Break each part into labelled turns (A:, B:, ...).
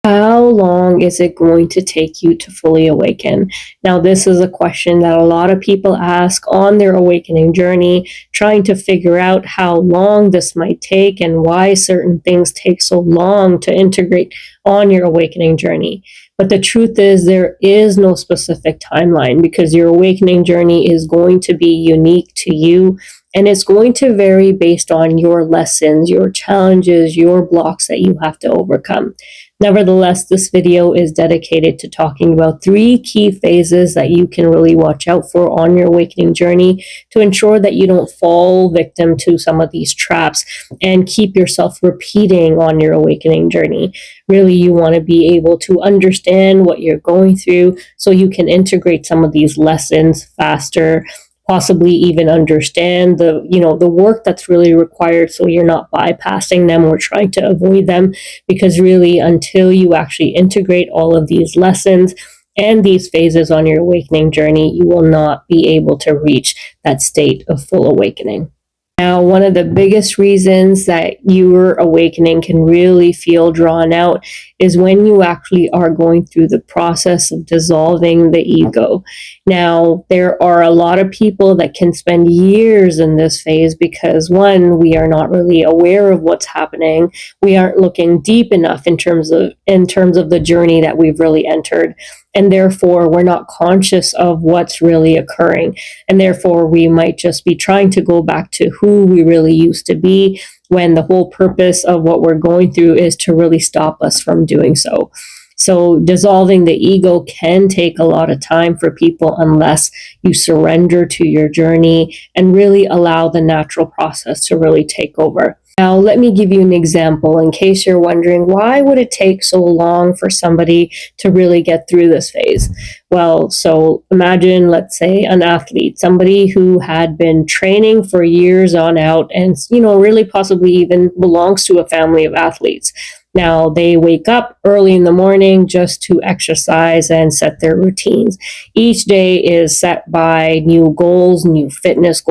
A: How long is it going to take you to fully awaken? Now, this is a question that a lot of people ask on their awakening journey, trying to figure out how long this might take and why certain things take so long to integrate on your awakening journey. But the truth is, there is no specific timeline because your awakening journey is going to be unique to you, and it's going to vary based on your lessons, your challenges, your blocks that you have to overcome. Nevertheless, this video is dedicated to talking about 3 key phases that you can really watch out for on your awakening journey to ensure that you don't fall victim to some of these traps and keep yourself repeating on your awakening journey. Really, you want to be able to understand what you're going through so you can integrate some of these lessons faster, possibly even understand the work that's really required so you're not bypassing them or trying to avoid them, because really until you actually integrate all of these lessons and these phases on your awakening journey, you will not be able to reach that state of full awakening. Now, one of the biggest reasons that your awakening can really feel drawn out is when you actually are going through the process of dissolving the ego. Now, there are a lot of people that can spend years in this phase because, one, we are not really aware of what's happening. We aren't looking deep enough in terms of the journey that we've really entered. And therefore, we're not conscious of what's really occurring. And therefore, we might just be trying to go back to who we really used to be, when the whole purpose of what we're going through is to really stop us from doing so. So dissolving the ego can take a lot of time for people unless you surrender to your journey and really allow the natural process to really take over. Now, let me give you an example in case you're wondering, why would it take so long for somebody to really get through this phase? Well, so imagine, let's say, an athlete, somebody who had been training for years on out and, really possibly even belongs to a family of athletes. Now, they wake up early in the morning just to exercise and set their routines. Each day is set by new goals, new fitness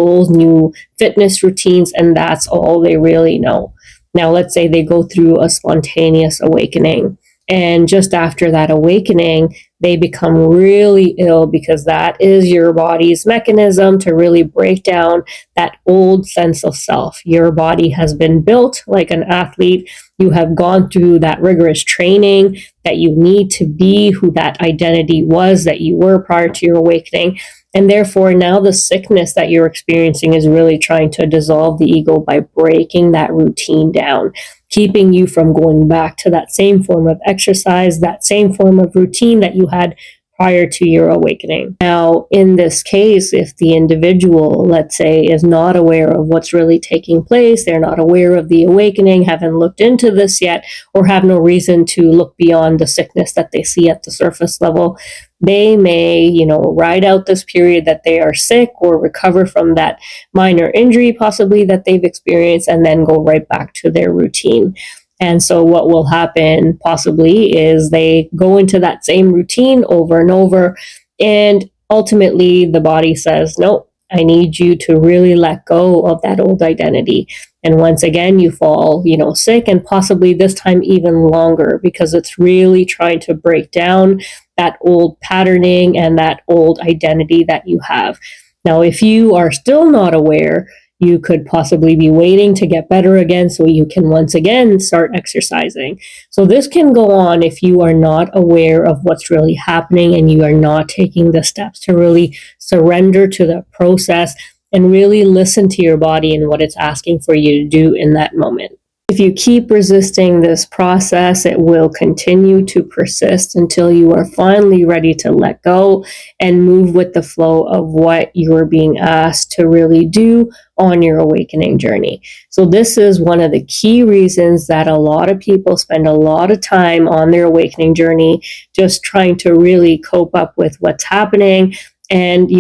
A: routines, and that's all they really know. Now, let's say they go through a spontaneous awakening. And just after that awakening, they become really ill because that is your body's mechanism to really break down that old sense of self. Your body has been built like an athlete. You have gone through that rigorous training that you need to be who that identity was that you were prior to your awakening. And therefore, now the sickness that you're experiencing is really trying to dissolve the ego by breaking that routine down, keeping you from going back to that same form of exercise, that same form of routine that you had prior to your awakening. Now, in this case, if the individual, let's say, is not aware of what's really taking place, they're not aware of the awakening, haven't looked into this yet, or have no reason to look beyond the sickness that they see at the surface level, they may, ride out this period that they are sick or recover from that minor injury possibly that they've experienced and then go right back to their routine. And so what will happen possibly is they go into that same routine over and over, and ultimately the body says, no, I need you to really let go of that old identity. And once again, you fall, sick, and possibly this time even longer, because it's really trying to break down that old patterning and that old identity that you have. Now, if you are still not aware, you could possibly be waiting to get better again so you can once again start exercising. So this can go on if you are not aware of what's really happening and you are not taking the steps to really surrender to the process and really listen to your body and what it's asking for you to do in that moment. If you keep resisting this process, it will continue to persist until you are finally ready to let go and move with the flow of what you are being asked to really do on your awakening journey. So this is one of the key reasons that a lot of people spend a lot of time on their awakening journey just trying to really cope up with what's happening. And,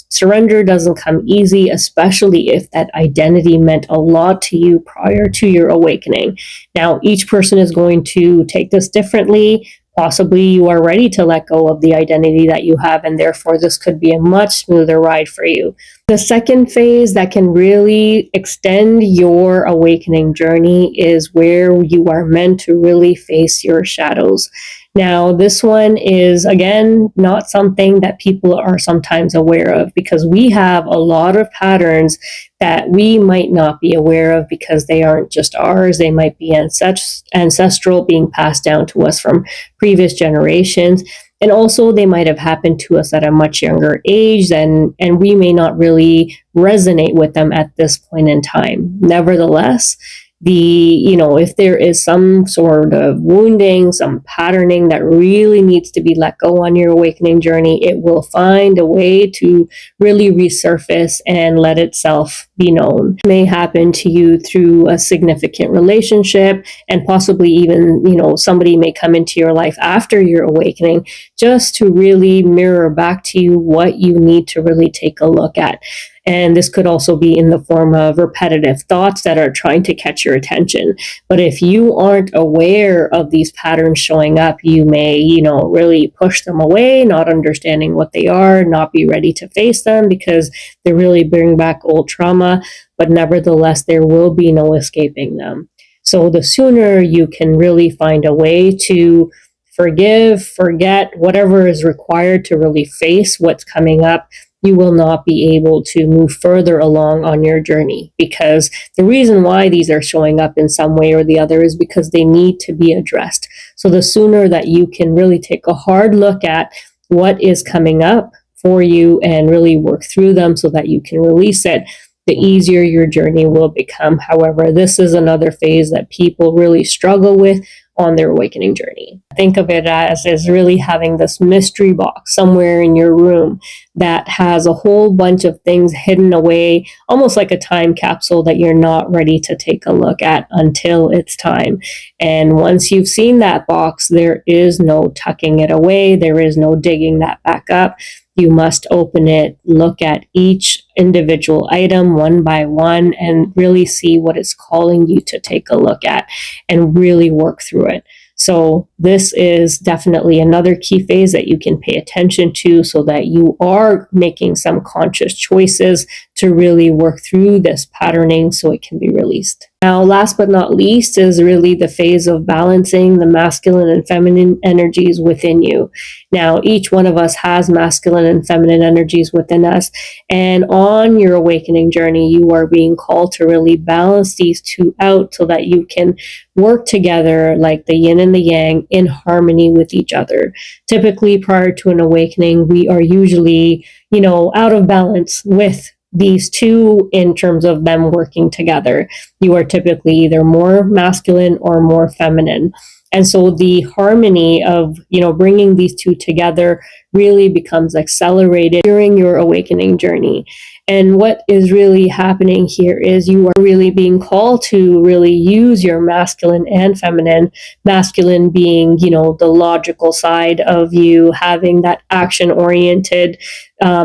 A: surrender doesn't come easy, especially if that identity meant a lot to you prior to your awakening. Now, each person is going to take this differently. Possibly you are ready to let go of the identity that you have, and therefore this could be a much smoother ride for you. The second phase that can really extend your awakening journey is where you are meant to really face your shadows. Now, this one is, again, not something that people are sometimes aware of, because we have a lot of patterns that we might not be aware of because they aren't just ours. They might be ancestral, being passed down to us from previous generations. And also, they might have happened to us at a much younger age, and we may not really resonate with them at this point in time. Nevertheless, if there is some sort of wounding, some patterning that really needs to be let go on your awakening journey, it will find a way to really resurface and let itself be known. It may happen to you through a significant relationship, and possibly even, somebody may come into your life after your awakening just to really mirror back to you what you need to really take a look at. And this could also be in the form of repetitive thoughts that are trying to catch your attention. But if you aren't aware of these patterns showing up, you may, really push them away, not understanding what they are, not be ready to face them because they really bring back old trauma. But nevertheless, there will be no escaping them. So the sooner you can really find a way to forgive, forget, whatever is required to really face what's coming up, you will not be able to move further along on your journey, because the reason why these are showing up in some way or the other is because they need to be addressed. So the sooner that you can really take a hard look at what is coming up for you and really work through them so that you can release it, the easier your journey will become. However, this is another phase that people really struggle with on their awakening journey. Think of it as really having this mystery box somewhere in your room that has a whole bunch of things hidden away, almost like a time capsule that you're not ready to take a look at until it's time. And once you've seen that box, there is no tucking it away. There is no digging that back up. You must open it, look at each individual item one by one, and really see what it's calling you to take a look at and really work through it. So this is definitely another key phase that you can pay attention to so that you are making some conscious choices to really work through this patterning so it can be released. Now, last but not least is really the phase of balancing the masculine and feminine energies within you. Now, each one of us has masculine and feminine energies within us. And on your awakening journey, you are being called to really balance these two out so that you can work together like the yin and the yang in harmony with each other. Typically, prior to an awakening, we are usually, out of balance with these two in terms of them working together. You are typically either more masculine or more feminine. And so the harmony of, bringing these two together really becomes accelerated during your awakening journey. And what is really happening here is you are really being called to really use your masculine and feminine, masculine being, the logical side of you, having that action-oriented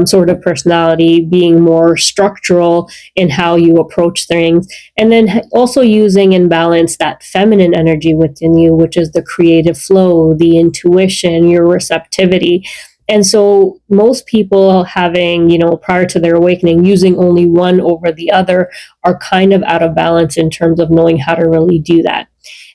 A: sort of personality, being more structural in how you approach things, and then also using and balance that feminine energy within you, which is the creative flow, the intuition, your receptivity. And so most people having, prior to their awakening, using only one over the other are kind of out of balance in terms of knowing how to really do that.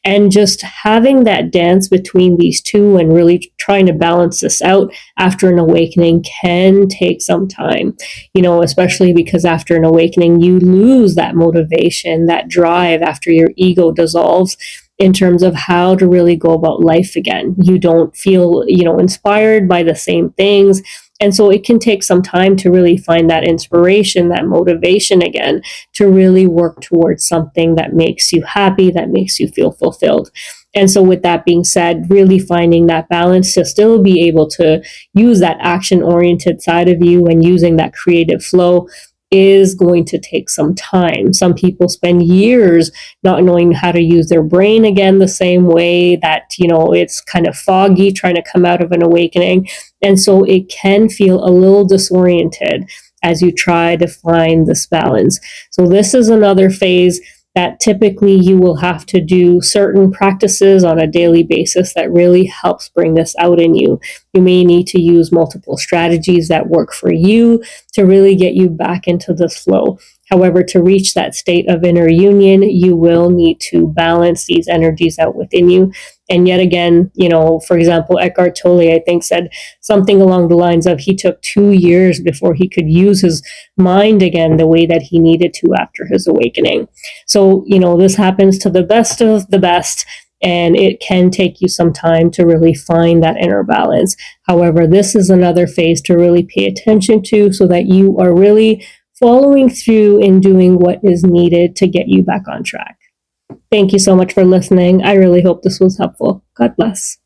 A: And just having that dance between these two and really trying to balance this out after an awakening can take some time, especially because after an awakening, you lose that motivation, that drive after your ego dissolves in terms of how to really go about life again. You don't feel, inspired by the same things. And so it can take some time to really find that inspiration, that motivation again, to really work towards something that makes you happy, that makes you feel fulfilled. And so with that being said, really finding that balance to still be able to use that action-oriented side of you and using that creative flow is going to take some time. Some people spend years not knowing how to use their brain again the same way, that, it's kind of foggy trying to come out of an awakening. And so it can feel a little disoriented as you try to find this balance. So this is another phase that typically you will have to do certain practices on a daily basis that really helps bring this out in you. You may need to use multiple strategies that work for you to really get you back into this flow. However, to reach that state of inner union, you will need to balance these energies out within you. And yet again, for example, Eckhart Tolle, I think, said something along the lines of he took 2 years before he could use his mind again the way that he needed to after his awakening. So, this happens to the best of the best, and it can take you some time to really find that inner balance. However, this is another phase to really pay attention to so that you are really following through and doing what is needed to get you back on track. Thank you so much for listening. I really hope this was helpful. God bless.